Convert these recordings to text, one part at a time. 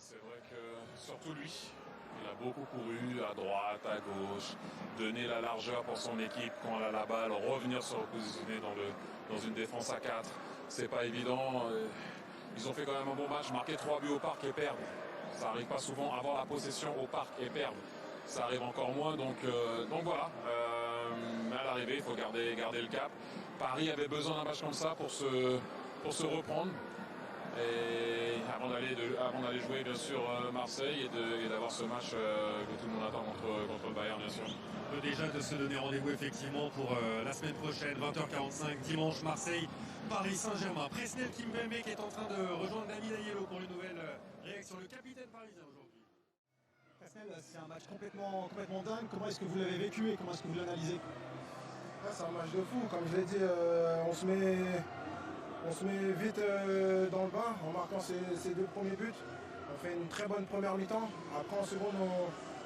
C'est vrai que surtout lui, il a beaucoup couru à droite, à gauche, donner la largeur pour son équipe quand elle a la balle, revenir se repositionner dans une défense à 4. C'est pas évident. Ils ont fait quand même un bon match, marquer 3 buts au parc et perdre. Ça arrive pas souvent, avoir la possession au parc et perdre. Ça arrive encore moins, donc voilà. Mais à l'arrivée, il faut garder le cap. Paris avait besoin d'un match comme ça pour se reprendre. Et avant d'aller jouer bien sûr Marseille et d'avoir ce match que tout le monde attend contre le Bayern bien sûr. Déjà de se donner rendez-vous effectivement pour la semaine prochaine, 20h45, dimanche, Marseille, Paris Saint-Germain. Presnel Kimpembe qui est en train de rejoindre David Ayello pour une nouvelle réaction. Le capitaine parisien aujourd'hui. Presnel, c'est un match complètement dingue. Comment est-ce que vous l'avez vécu et comment est-ce que vous l'analysez? C'est un match de fou. Comme je l'ai dit, on se met vite dans le bain en marquant ces 2 premiers buts. On fait une très bonne première mi-temps. Après en seconde,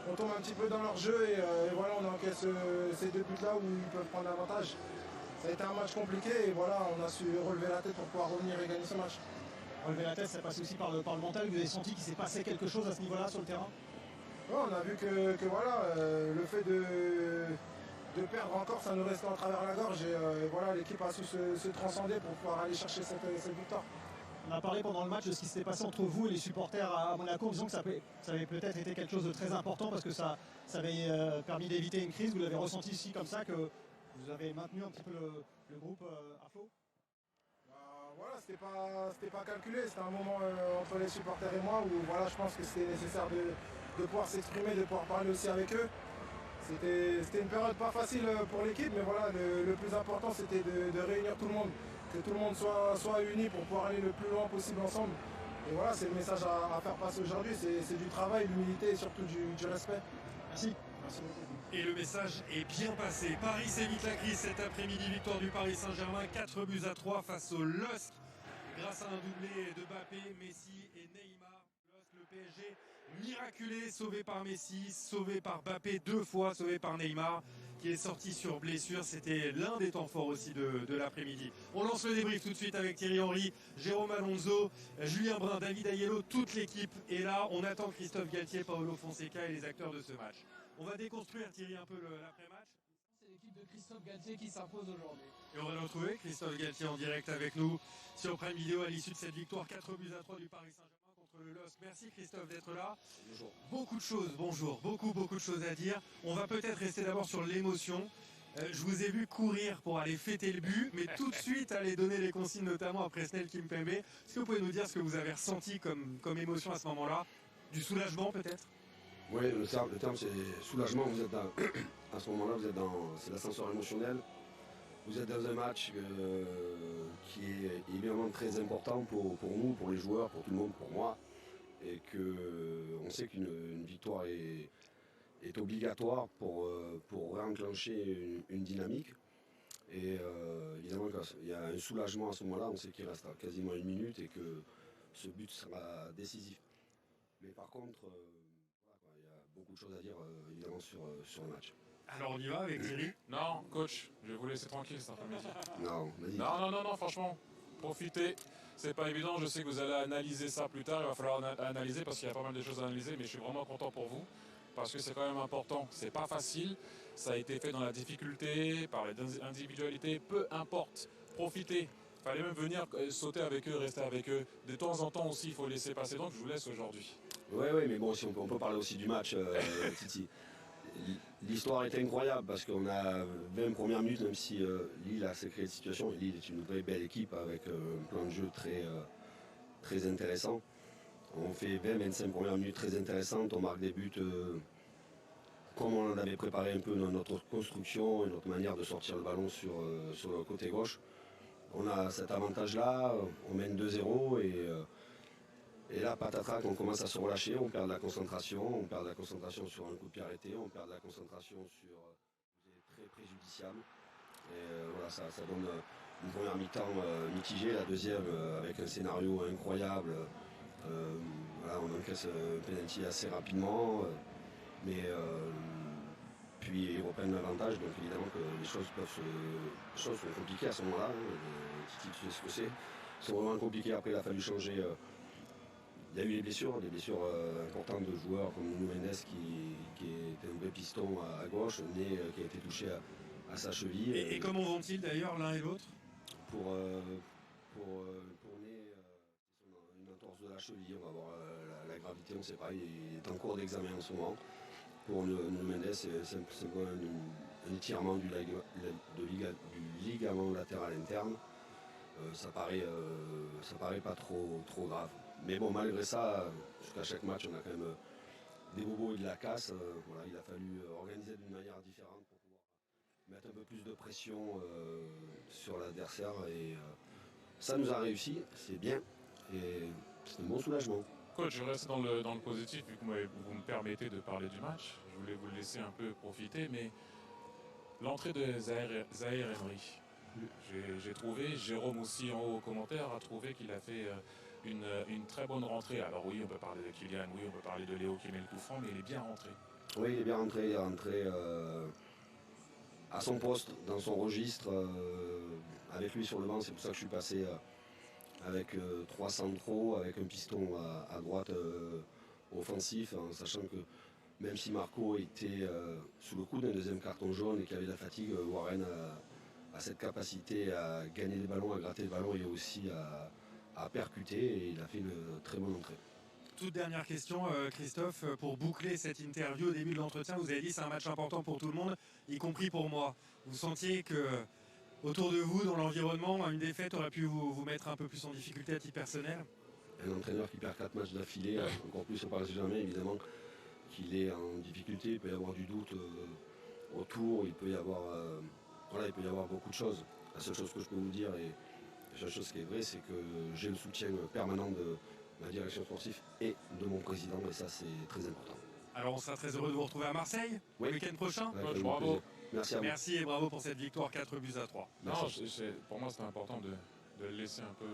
on tombe un petit peu dans leur jeu et voilà, on encaisse ces 2 buts-là où ils peuvent prendre l'avantage. Ça a été un match compliqué et voilà, on a su relever la tête pour pouvoir revenir et gagner ce match. Relever la tête, ça passe aussi par le mental. Vous avez senti qu'il s'est passé quelque chose à ce niveau-là sur le terrain? Ouais, on a vu que voilà, le fait de perdre encore, ça nous restait en travers la gorge et voilà, l'équipe a su se transcender pour pouvoir aller chercher cette victoire. On a parlé pendant le match de ce qui s'était passé entre vous et les supporters à Monaco, en disant que ça avait peut-être été quelque chose de très important parce que ça avait permis d'éviter une crise. Vous l'avez ressenti ici comme ça, que vous avez maintenu un petit peu le groupe à flot? Voilà, c'était pas calculé, c'était un moment entre les supporters et moi où voilà, je pense que c'était nécessaire de pouvoir s'exprimer, de pouvoir parler aussi avec eux. C'était une période pas facile pour l'équipe, mais voilà, le plus important c'était de réunir tout le monde, que tout le monde soit uni pour pouvoir aller le plus loin possible ensemble. Et voilà, c'est le message à faire passer aujourd'hui, c'est du travail, l'humilité et surtout du respect. Merci. Merci beaucoup. Et le message est bien passé. Paris s'évite la crise cet après-midi. Victoire du Paris Saint-Germain, 4-3 face au LOSC. Grâce à un doublé de Mbappé, Messi et Neymar. Le PSG miraculé, sauvé par Messi, sauvé par Mbappé 2 fois, sauvé par Neymar, qui est sorti sur blessure. C'était l'un des temps forts aussi de l'après-midi. On lance le débrief tout de suite avec Thierry Henry, Jérôme Alonso, Julien Brun, David Ayello, toute l'équipe est là. On attend Christophe Galtier, Paolo Fonseca et les acteurs de ce match. On va déconstruire, Thierry, un peu l'après-match. C'est l'équipe de Christophe Galtier qui s'impose aujourd'hui. Et on va le retrouver, Christophe Galtier en direct avec nous sur Prime Video à l'issue de cette victoire 4-3 du Paris Saint-Germain contre le LOSC. Merci Christophe d'être là. Bonjour. Beaucoup de choses, bonjour, beaucoup de choses à dire. On va peut-être rester d'abord sur l'émotion. Je vous ai vu courir pour aller fêter le but, mais tout de suite aller donner les consignes, notamment à Presnel Kimpembe. Est-ce que vous pouvez nous dire ce que vous avez ressenti comme émotion à ce moment-là? Du soulagement peut-être? Oui, le terme c'est soulagement. Vous êtes à ce moment-là, c'est l'ascenseur émotionnel. Vous êtes dans un match qui est évidemment très important pour nous, pour les joueurs, pour tout le monde, pour moi. Et on sait qu'une victoire est obligatoire pour réenclencher une dynamique. Et évidemment, il y a un soulagement à ce moment-là. On sait qu'il reste quasiment 1 minute et que ce but sera décisif. Mais par contre, il y a beaucoup de choses à dire évidemment sur le match. Alors on y va avec Thierry. Non, coach, je vais vous laisser tranquille cet après-midi. Non, vas-y. Non, franchement, profitez. C'est pas évident, je sais que vous allez analyser ça plus tard, il va falloir analyser parce qu'il y a pas mal de choses à analyser, mais je suis vraiment content pour vous parce que c'est quand même important. C'est pas facile, ça a été fait dans la difficulté, par les individualités, peu importe, profitez. Il fallait même venir sauter avec eux, rester avec eux. De temps en temps aussi, il faut laisser passer, donc je vous laisse aujourd'hui. Oui, mais bon, si on peut parler aussi du match, Titi. L'histoire est incroyable parce qu'on a 20 premières minutes, même si Lille a créé de situation. Lille est une vraie belle équipe avec un plan de jeu très intéressant. On fait 20-25 premières minutes très intéressantes, on marque des buts comme on avait préparé un peu dans notre construction et notre manière de sortir le ballon sur le côté gauche. On a cet avantage-là, on mène 2-0 et là, patatrac, on commence à se relâcher, on perd de la concentration sur un coup de pied arrêté, on perd de la concentration sur très préjudiciable. Et voilà, ça donne une première mi-temps mitigée, la deuxième avec un scénario incroyable. Voilà, on encaisse un penalty assez rapidement, mais puis ils reprennent l'avantage, donc évidemment que les choses sont compliquées à ce moment-là. Titi, tu sais ce que c'est. C'est vraiment compliqué, après il a fallu changer il y a eu des blessures importantes de joueurs comme Nuno Mendes qui était un vrai piston à gauche, Né qui a été touché à sa cheville. Et comment vont-ils d'ailleurs l'un et l'autre? Pour Né, une entorse de la cheville, on va voir la gravité, on ne sait pas, il est en cours d'examen en ce moment. Pour Nuno Mendes, c'est simplement un étirement du ligament latéral interne. Ça paraît pas trop grave. Mais bon, malgré ça, jusqu'à chaque match, on a quand même des bobos et de la casse. Voilà, il a fallu organiser d'une manière différente pour pouvoir mettre un peu plus de pression sur l'adversaire. Et ça nous a réussi, c'est bien. Et c'est un bon soulagement. Coach, je reste dans le positif vu que vous me permettez de parler du match. Je voulais vous laisser un peu profiter, mais l'entrée de Zaïre Emery, j'ai trouvé, Jérôme aussi en haut aux commentaires a trouvé qu'il a fait une très bonne rentrée. Alors oui, on peut parler de Kylian, oui, on peut parler de Léo qui met le coup franc, mais il est bien rentré. Oui, il est bien rentré, il est rentré à son poste, dans son registre, avec lui sur le banc. C'est pour ça que je suis passé avec 3 centraux, avec un piston à droite offensif, en sachant que même si Marco était sous le coup d'un deuxième carton jaune et qu'il avait de la fatigue, Warren a cette capacité à gagner des ballons, à gratter des ballons et aussi à percuter, et il a fait une très bonne entrée. Toute dernière question, Christophe, pour boucler cette interview au début de l'entretien, vous avez dit c'est un match important pour tout le monde, y compris pour moi. Vous sentiez que autour de vous, dans l'environnement, une défaite aurait pu vous mettre un peu plus en difficulté à titre personnel? Un entraîneur qui perd 4 matchs d'affilée, encore plus au Paris Saint-Germain, évidemment qu'il est en difficulté, il peut y avoir du doute autour, il peut y avoir beaucoup de choses. La seule chose que je peux vous dire, et la seule chose qui est vraie, c'est que j'ai le soutien permanent de ma direction sportive et de mon président, et ça c'est très important. Alors on sera très heureux de vous retrouver à Marseille le week-end prochain. Bravo. Merci à vous. Merci et bravo pour cette victoire 4-3. Non, pour moi c'était important de le laisser un peu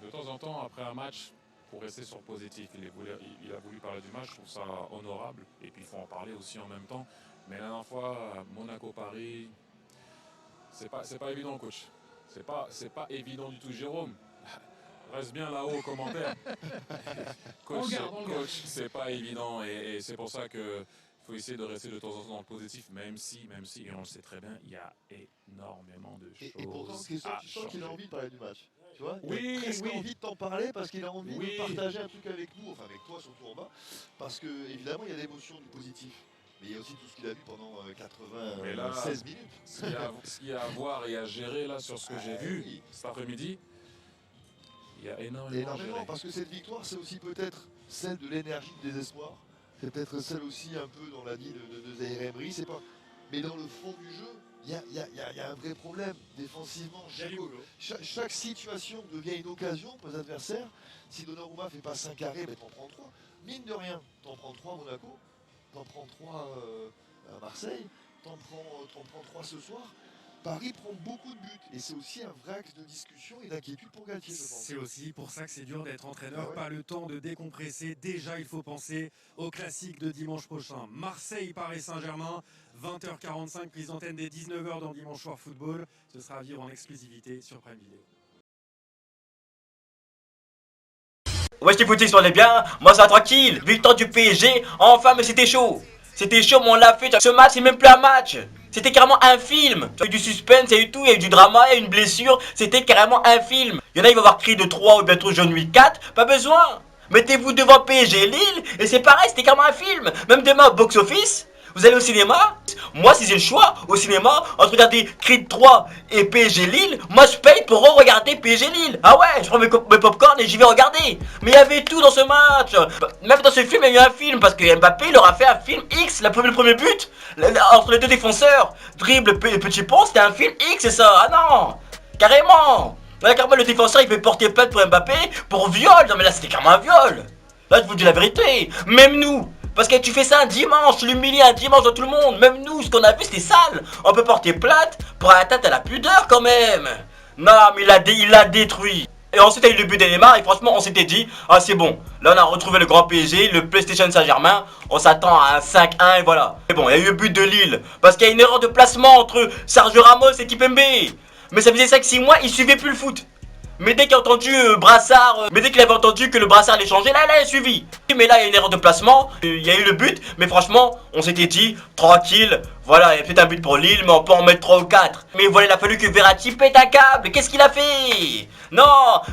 de temps en temps après un match pour rester sur le positif. Il a voulu parler du match, je trouve ça honorable, et puis il faut en parler aussi en même temps. Mais la dernière fois, Monaco-Paris, c'est pas évident, coach. C'est pas évident du tout, Jérôme. Reste bien là-haut aux commentaires. Coach, c'est pas évident, et c'est pour ça que faut essayer de rester de temps en temps dans le positif, même si, et on le sait très bien, il y a énormément de choses. Et pourtant, Christophe, tu sens qu'il a envie de parler du match. Tu vois, oui, il a presque oui. envie de t'en parler parce qu'il a envie de partager un truc avec nous, enfin avec toi surtout en bas, parce que évidemment il y a l'émotion du positif. Mais il y a aussi tout ce qu'il a vu pendant 96 minutes. Ce qu'il y a à voir et à gérer là sur ce que j'ai vu cet après-midi, il y a énormément à gérer. Parce que cette victoire, c'est aussi peut-être celle de l'énergie de désespoir. C'est peut-être celle aussi un peu dans la vie de Zaïre Emery. C'est pas. Mais dans le fond du jeu, il y a un vrai problème défensivement. Chaque situation devient une occasion pour les adversaires. Si Donnarumma ne fait pas 5 arrêts, ben t'en prends 3. Mine de rien, t'en prends 3 à Monaco, t'en prends 3 à Marseille, t'en prends 3 ce soir. Paris prend beaucoup de buts et c'est aussi un vrai axe de discussion et d'inquiétude pour Galtier, je pense. C'est aussi pour ça que c'est dur d'être entraîneur, pas le temps de décompresser. Déjà, il faut penser au classique de dimanche prochain. Marseille-Paris Saint-Germain, 20h45, prise d'antenne dès 19h dans Dimanche Soir Football. Ce sera à vivre en exclusivité sur Prime Video. Ouais, je t'ai foutu sur les biens, moi ça va tranquille. Victoire du PSG, enfin, mais c'était chaud. C'était chaud, mais on l'a fait. Ce match, c'est même plus un match. C'était carrément un film. Il y a eu du suspense, il y a eu tout, il y a eu du drama, il y a eu une blessure. C'était carrément un film. Il y en a, ils vont avoir crié de 3 ou bientôt John Wick 4. Pas besoin. Mettez-vous devant PSG Lille et c'est pareil, c'était carrément un film. Même demain au box-office, vous allez au cinéma. Moi, si j'ai le choix au cinéma entre regarder Creed 3 et PSG Lille, moi je paye pour re-regarder PSG Lille. Ah ouais, je prends mes popcorn et j'y vais regarder. Mais il y avait tout dans ce match. Même dans ce film, il y a eu un film parce que Mbappé il leur a fait un film X, le premier but entre les deux défenseurs. Dribble petit pont, c'était un film X, c'est ça. Ah non, carrément. Là, carrément, le défenseur il fait porter plainte pour Mbappé pour viol. Non mais là c'était carrément un viol. Là je vous dis la vérité. Même nous. Parce que tu fais ça un dimanche, tu l'humilies un dimanche dans tout le monde. Même nous, ce qu'on a vu, c'était sale. On peut porter plainte pour atteinte à la pudeur quand même. Non, mais il l'a détruit. Et ensuite, il y a eu le but de Neymar. Et franchement, on s'était dit, ah c'est bon. Là, on a retrouvé le grand PSG, le PlayStation Saint-Germain. On s'attend à un 5-1 et voilà. Et bon, il y a eu le but de Lille. Parce qu'il y a une erreur de placement entre Sergio Ramos et Kimpembe. Mais ça faisait 5-6 mois, il suivait plus le foot. Mais dès qu'il a entendu Brassard, mais dès qu'il avait entendu que le Brassard allait changer, là il a suivi. Mais là il y a une erreur de placement, il y a eu le but, mais franchement on s'était dit tranquille, voilà il y a peut-être un but pour Lille, mais on peut en mettre 3 ou 4. Mais voilà, il a fallu que Verratti pète un câble. Qu'est-ce qu'il a fait? Non,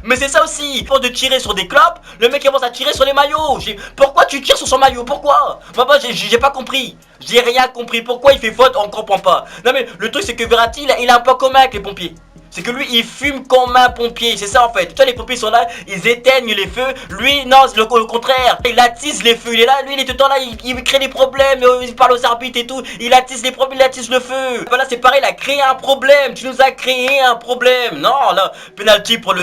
mais c'est ça aussi. Pour de tirer sur des clopes, le mec commence à tirer sur les maillots. Pourquoi tu tires sur son maillot? Pourquoi? Moi j'ai pas compris. J'ai rien compris. Pourquoi il fait faute? On comprend pas. Non mais le truc c'est que Verratti il a un point commun avec les pompiers. C'est que lui il fume comme un pompier, c'est ça en fait. Tu vois les pompiers sont là, ils éteignent les feux. Lui non, c'est le contraire. Il attise les feux, il est là, lui il est tout le temps là, il crée des problèmes, il parle aux arbitres et tout. Il attise les problèmes, il attise le feu. Voilà c'est pareil, il a créé un problème. Tu nous as créé un problème. Non là, penalty pour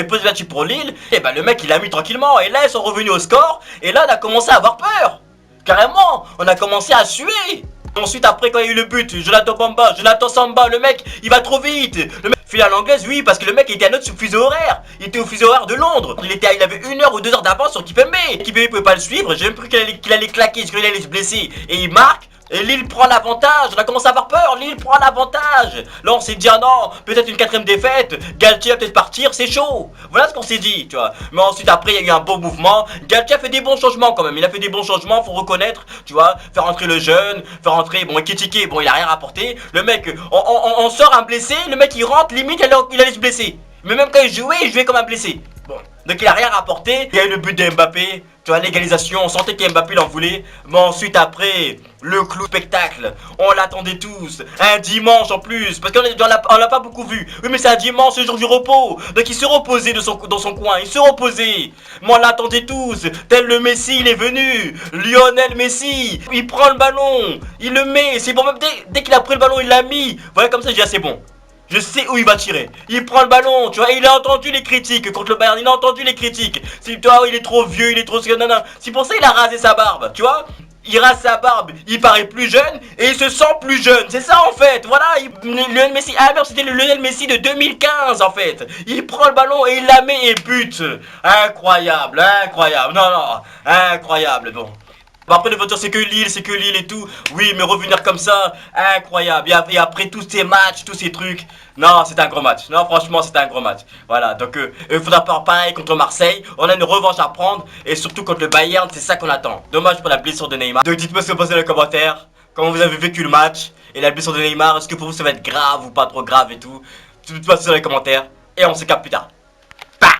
penalty pour Lille. Et bah le mec il a mis tranquillement. Et là ils sont revenus au score. Et là on a commencé à avoir peur. Carrément, on a commencé à suer. Ensuite après quand il y a eu le but, Jonathan Samba, le mec il va trop vite. Le mec file à l'anglaise, oui, parce que le mec était à notre fuseau horaire. Il était au fuseau horaire de Londres. Il avait 1 heure ou 2 heures d'avance sur Kipembe. Kipembe pouvait pas le suivre, j'ai même cru qu'il allait claquer, qu'il allait se blesser. Et il marque. Et Lille prend l'avantage, on a commencé à avoir peur, Lille prend l'avantage. Là on s'est dit ah non, peut-être une 4ème défaite, Galtier va peut-être partir, c'est chaud. Voilà ce qu'on s'est dit, tu vois. Mais ensuite après il y a eu un bon mouvement, Galtier a fait des bons changements quand même, il a fait des bons changements, faut reconnaître, tu vois. Faire rentrer le jeune, faire rentrer, bon Ekitike, bon il a rien rapporté. Le mec, on sort un blessé, le mec il rentre, limite il allait se blesser. Mais même quand il jouait comme un blessé. Bon, donc il a rien rapporté, il y a eu le but de Mbappé. Tu vois, l'égalisation, on sentait qu'Mbappé l'en voulait. Mais ensuite, après, le clou spectacle. On l'attendait tous. Un dimanche en plus. Parce qu'on l'a pas beaucoup vu. Oui, mais c'est un dimanche, c'est le jour du repos. Donc il se reposait dans son coin. Il se reposait. Mais on l'attendait tous. Tel le Messi, il est venu. Lionel Messi. Il prend le ballon. Il le met. C'est bon, même dès qu'il a pris le ballon, il l'a mis. Voilà, comme ça, je dis, ah, c'est bon. Je sais où il va tirer. Il prend le ballon, tu vois, il a entendu les critiques contre le Bayern, il a entendu les critiques. C'est toi, il est trop vieux, il est trop... Non, non. C'est pour ça qu'il a rasé sa barbe, tu vois. Il rase sa barbe, il paraît plus jeune et il se sent plus jeune. C'est ça en fait, voilà. Lionel Messi, ah non, c'était le Lionel Messi de 2015 en fait. Il prend le ballon et il la met et bute. Incroyable, incroyable. Non, non, incroyable, bon. Après le voteur c'est que Lille et tout. Oui mais revenir comme ça, incroyable. Et après tous ces matchs, tous ces trucs. Non c'est un gros match. Non franchement c'est un gros match. Voilà donc il faudra pas pareil contre Marseille. On a une revanche à prendre. Et surtout contre le Bayern c'est ça qu'on attend. Dommage pour la blessure de Neymar. Donc dites-moi ce que vous pensez dans les commentaires. Comment vous avez vécu le match. Et la blessure de Neymar. Est-ce que pour vous ça va être grave ou pas trop grave et tout. Dites-moi ça dans les commentaires. Et on se capte plus tard.